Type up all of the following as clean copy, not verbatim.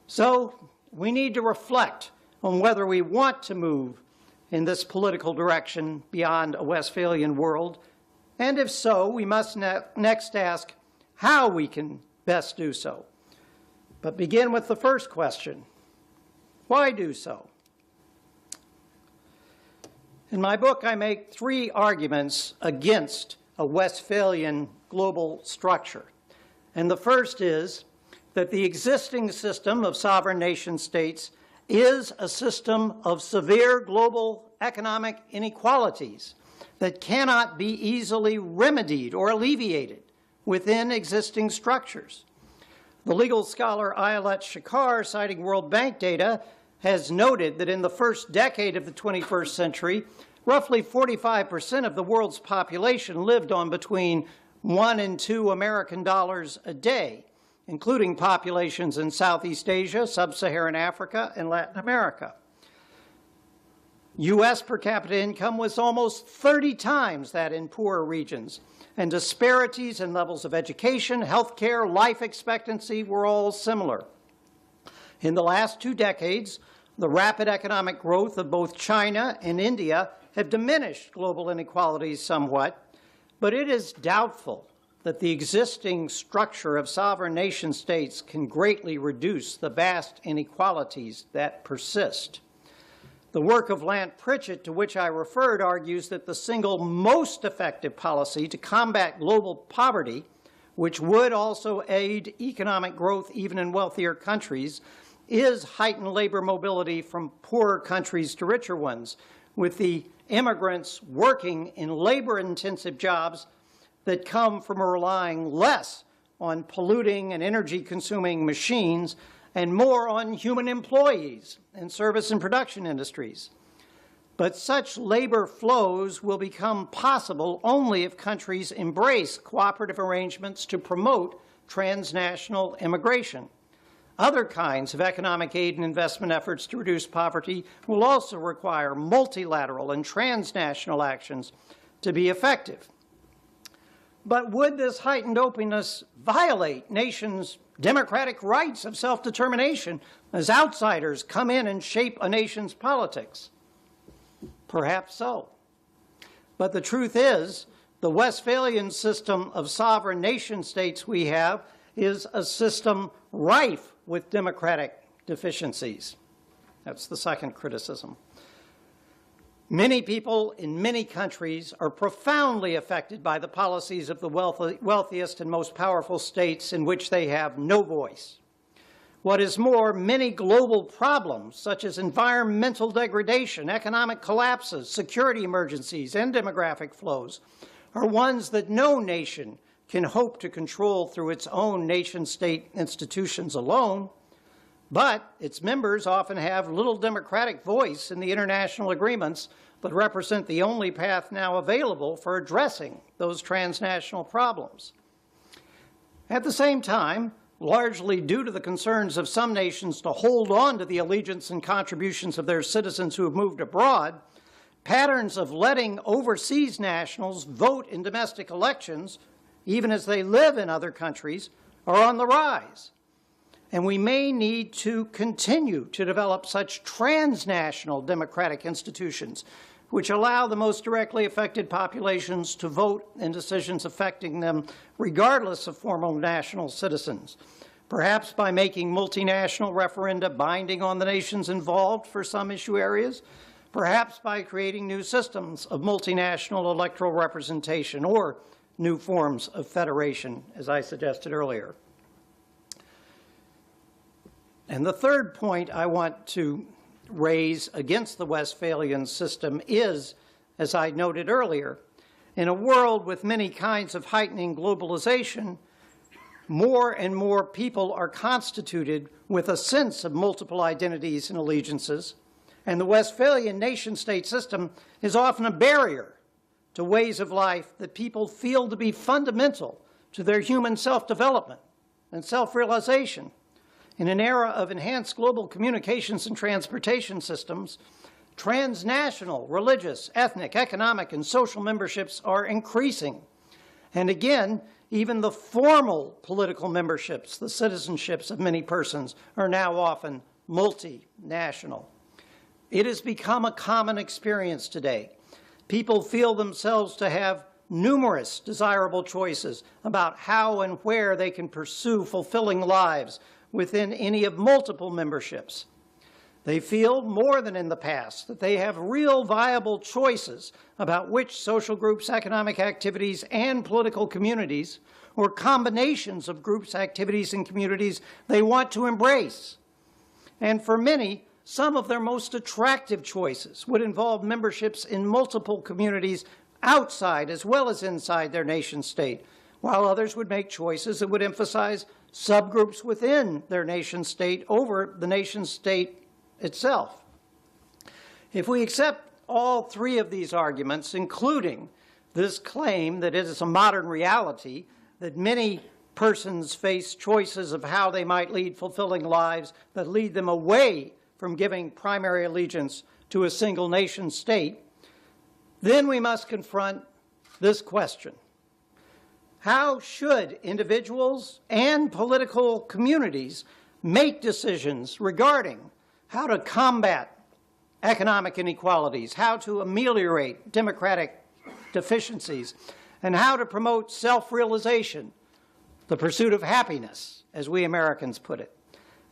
So we need to reflect on whether we want to move in this political direction beyond a Westphalian world, and if so, we must next ask how we can best do so. But begin with the first question: why do so? In my book, I make three arguments against a Westphalian global structure. And the first is that the existing system of sovereign nation states is a system of severe global economic inequalities that cannot be easily remedied or alleviated within existing structures. The legal scholar Ayelet Shachar, citing World Bank data, has noted that in the first decade of the 21st century, roughly 45% of the world's population lived on between $1 and $2 American dollars a day, including populations in Southeast Asia, Sub-Saharan Africa, and Latin America. U.S. per capita income was almost 30 times that in poorer regions, and disparities in levels of education, health care, life expectancy were all similar. In the last 2 decades, the rapid economic growth of both China and India have diminished global inequalities somewhat, but it is doubtful that the existing structure of sovereign nation states can greatly reduce the vast inequalities that persist. The work of Lant Pritchett, to which I referred, argues that the single most effective policy to combat global poverty, which would also aid economic growth even in wealthier countries, is heightened labor mobility from poorer countries to richer ones, with the immigrants working in labor-intensive jobs that come from relying less on polluting and energy-consuming machines and more on human employees in service and production industries. But such labor flows will become possible only if countries embrace cooperative arrangements to promote transnational immigration. Other kinds of economic aid and investment efforts to reduce poverty will also require multilateral and transnational actions to be effective. But would this heightened openness violate nations' democratic rights of self-determination as outsiders come in and shape a nation's politics? Perhaps so. But the truth is, the Westphalian system of sovereign nation states we have is a system rife with democratic deficiencies. That's the second criticism. Many people in many countries are profoundly affected by the policies of the wealthiest and most powerful states in which they have no voice. What is more, many global problems, such as environmental degradation, economic collapses, security emergencies, and demographic flows, are ones that no nation can hope to control through its own nation-state institutions alone, but its members often have little democratic voice in the international agreements that represent the only path now available for addressing those transnational problems. At the same time, largely due to the concerns of some nations to hold on to the allegiance and contributions of their citizens who have moved abroad, patterns of letting overseas nationals vote in domestic elections, even as they live in other countries, are on the rise. And we may need to continue to develop such transnational democratic institutions which allow the most directly affected populations to vote in decisions affecting them regardless of formal national citizens, perhaps by making multinational referenda binding on the nations involved for some issue areas, perhaps by creating new systems of multinational electoral representation or new forms of federation, as I suggested earlier. And the third point I want to raise against the Westphalian system is, as I noted earlier, in a world with many kinds of heightening globalization, more and more people are constituted with a sense of multiple identities and allegiances, and the Westphalian nation-state system is often a barrier to ways of life that people feel to be fundamental to their human self-development and self-realization. In an era of enhanced global communications and transportation systems, transnational, religious, ethnic, economic, and social memberships are increasing. And again, even the formal political memberships, the citizenships of many persons, are now often multinational. It has become a common experience today. People feel themselves to have numerous desirable choices about how and where they can pursue fulfilling lives within any of multiple memberships. They feel, more than in the past, that they have real viable choices about which social groups, economic activities, and political communities, or combinations of groups, activities, and communities they want to embrace. And for many, some of their most attractive choices would involve memberships in multiple communities outside as well as inside their nation state, while others would make choices that would emphasize subgroups within their nation state over the nation state itself. If we accept all three of these arguments, including this claim that it is a modern reality that many persons face choices of how they might lead fulfilling lives that lead them away from giving primary allegiance to a single nation state, then we must confront this question. How should individuals and political communities make decisions regarding how to combat economic inequalities, how to ameliorate democratic deficiencies, and how to promote self-realization, the pursuit of happiness, as we Americans put it,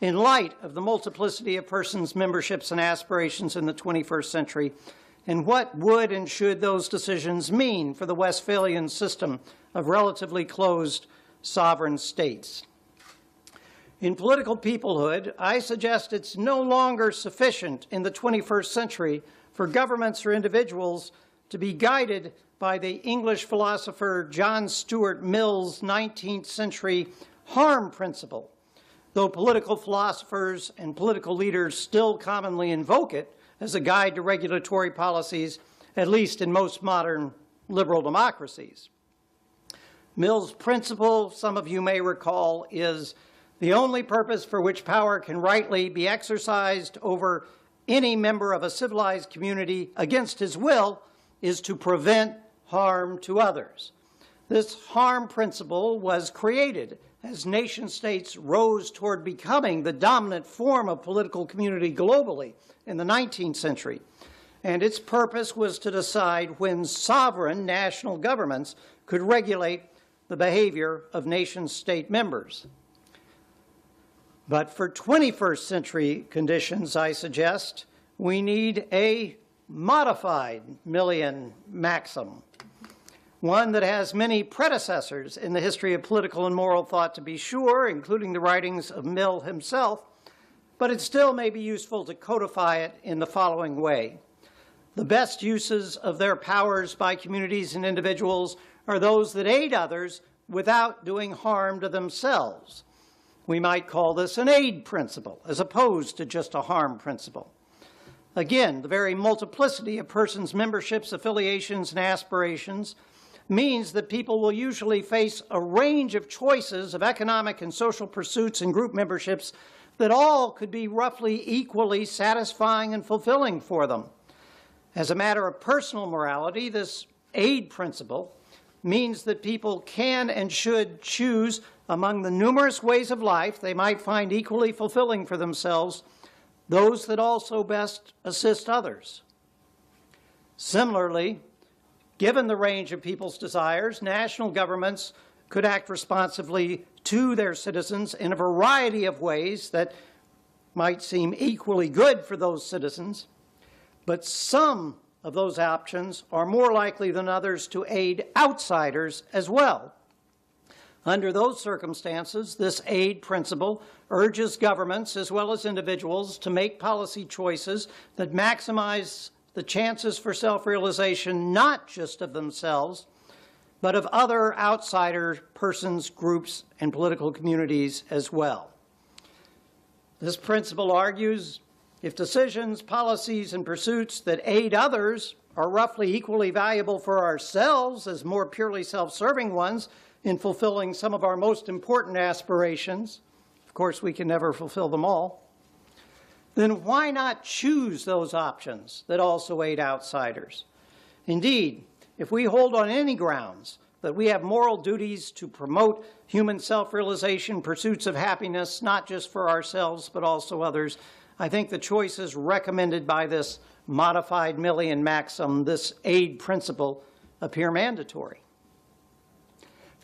in light of the multiplicity of persons' memberships and aspirations in the 21st century, and what would and should those decisions mean for the Westphalian system of relatively closed sovereign states? In political peoplehood, I suggest it's no longer sufficient in the 21st century for governments or individuals to be guided by the English philosopher John Stuart Mill's 19th century harm principle, though political philosophers and political leaders still commonly invoke it as a guide to regulatory policies, at least in most modern liberal democracies. Mill's principle, some of you may recall, is the only purpose for which power can rightly be exercised over any member of a civilized community against his will is to prevent harm to others. This harm principle was created as nation-states rose toward becoming the dominant form of political community globally in the 19th century. And its purpose was to decide when sovereign national governments could regulate the behavior of nation-state members. But for 21st century conditions, I suggest, we need a modified Millian Maxim, one that has many predecessors in the history of political and moral thought, to be sure, including the writings of Mill himself, but it still may be useful to codify it in the following way. The best uses of their powers by communities and individuals are those that aid others without doing harm to themselves. We might call this an aid principle, as opposed to just a harm principle. Again, the very multiplicity of persons' memberships, affiliations, and aspirations means that people will usually face a range of choices of economic and social pursuits and group memberships that all could be roughly equally satisfying and fulfilling for them. As a matter of personal morality, this aid principle means that people can and should choose among the numerous ways of life they might find equally fulfilling for themselves, those that also best assist others. Similarly, given the range of people's desires, national governments could act responsively to their citizens in a variety of ways that might seem equally good for those citizens, but some of those options are more likely than others to aid outsiders as well. Under those circumstances, this aid principle urges governments as well as individuals to make policy choices that maximize the chances for self-realization not just of themselves, but of other outsider persons, groups, and political communities as well. This principle argues if decisions, policies, and pursuits that aid others are roughly equally valuable for ourselves as more purely self-serving ones in fulfilling some of our most important aspirations, of course we can never fulfill them all, then why not choose those options that also aid outsiders? Indeed, if we hold on any grounds that we have moral duties to promote human self-realization, pursuits of happiness, not just for ourselves, but also others, I think the choices recommended by this modified Millian maxim, this aid principle, appear mandatory.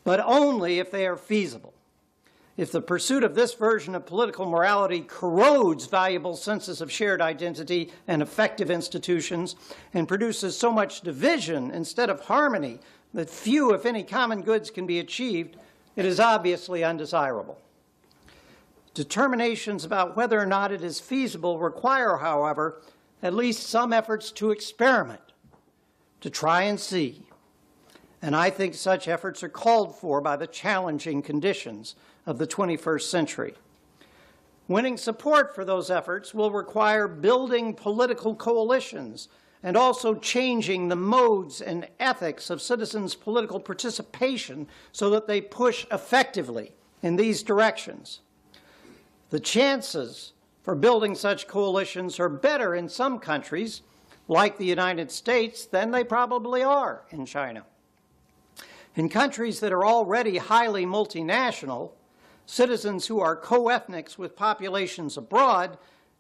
But only if they are feasible. If the pursuit of this version of political morality corrodes valuable senses of shared identity and effective institutions and produces so much division instead of harmony that few, if any, common goods can be achieved, it is obviously undesirable. Determinations about whether or not it is feasible require, however, at least some efforts to experiment, to try and see. And I think such efforts are called for by the challenging conditions of the 21st century. Winning support for those efforts will require building political coalitions and also changing the modes and ethics of citizens' political participation so that they push effectively in these directions. The chances for building such coalitions are better in some countries, like the United States, than they probably are in China. In countries that are already highly multinational, citizens who are co-ethnics with populations abroad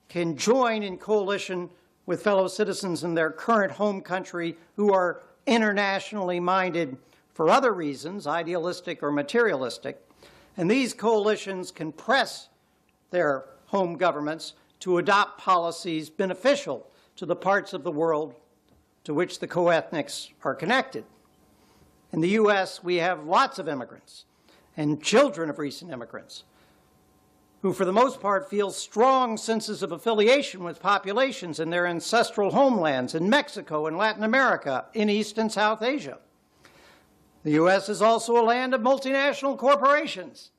can join in coalition with fellow citizens in their current home country who are internationally minded for other reasons, idealistic or materialistic. And these coalitions can press their home governments to adopt policies beneficial to the parts of the world to which the co-ethnics are connected. In the U.S., we have lots of immigrants and children of recent immigrants who, for the most part, feel strong senses of affiliation with populations in their ancestral homelands in Mexico and Latin America, in East and South Asia. The U.S. is also a land of multinational corporations,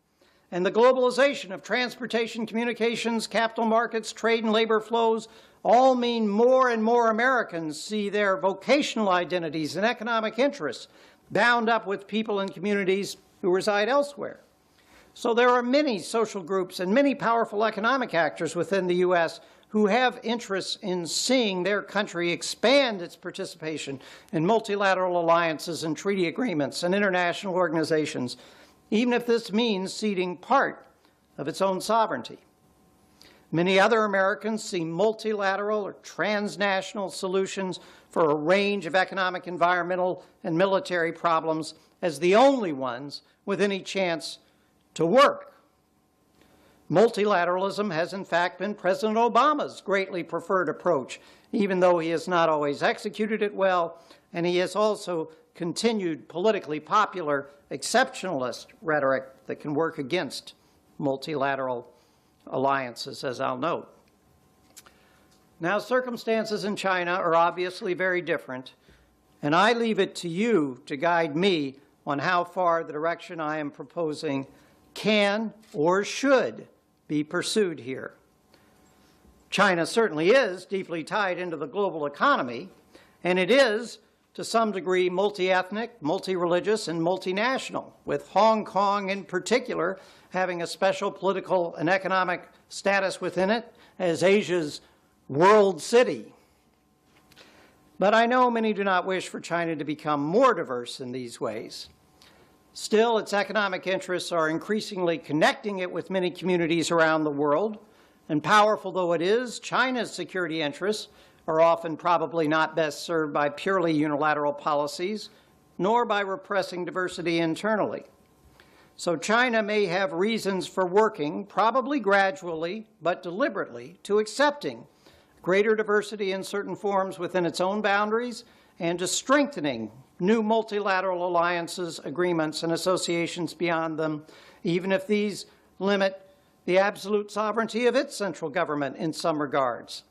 and the globalization of transportation, communications, capital markets, trade, and labor flows all mean more and more Americans see their vocational identities and economic interests bound up with people and communities who reside elsewhere. So there are many social groups and many powerful economic actors within the U.S. who have interests in seeing their country expand its participation in multilateral alliances and treaty agreements and international organizations, even if this means ceding part of its own sovereignty. Many other Americans see multilateral or transnational solutions for a range of economic, environmental, and military problems as the only ones with any chance to work. Multilateralism has, in fact, been President Obama's greatly preferred approach, even though he has not always executed it well, and he has also continued politically popular exceptionalist rhetoric that can work against multilateral alliances, as I'll note. Now, circumstances in China are obviously very different, and I leave it to you to guide me on how far the direction I am proposing can or should be pursued here. China certainly is deeply tied into the global economy, and it is, to some degree, multi-ethnic, multi-religious, and multinational, with Hong Kong in particular having a special political and economic status within it as Asia's world city. But I know many do not wish for China to become more diverse in these ways. Still, its economic interests are increasingly connecting it with many communities around the world, and powerful though it is, China's security interests are often probably not best served by purely unilateral policies, nor by repressing diversity internally. So China may have reasons for working, probably gradually but deliberately, to accepting greater diversity in certain forms within its own boundaries and to strengthening new multilateral alliances, agreements, and associations beyond them, even if these limit the absolute sovereignty of its central government in some regards.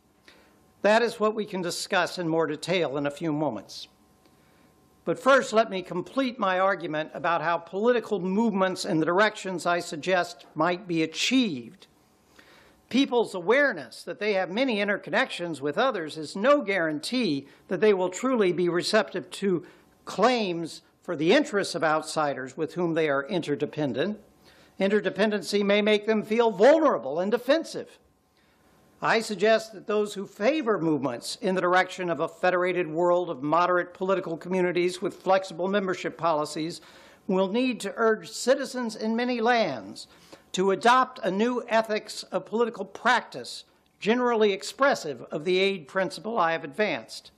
That is what we can discuss in more detail in a few moments. But first, let me complete my argument about how political movements in the directions I suggest might be achieved. People's awareness that they have many interconnections with others is no guarantee that they will truly be receptive to claims for the interests of outsiders with whom they are interdependent. Interdependency may make them feel vulnerable and defensive. I suggest that those who favor movements in the direction of a federated world of moderate political communities with flexible membership policies will need to urge citizens in many lands to adopt a new ethics of political practice generally expressive of the aid principle I have advanced.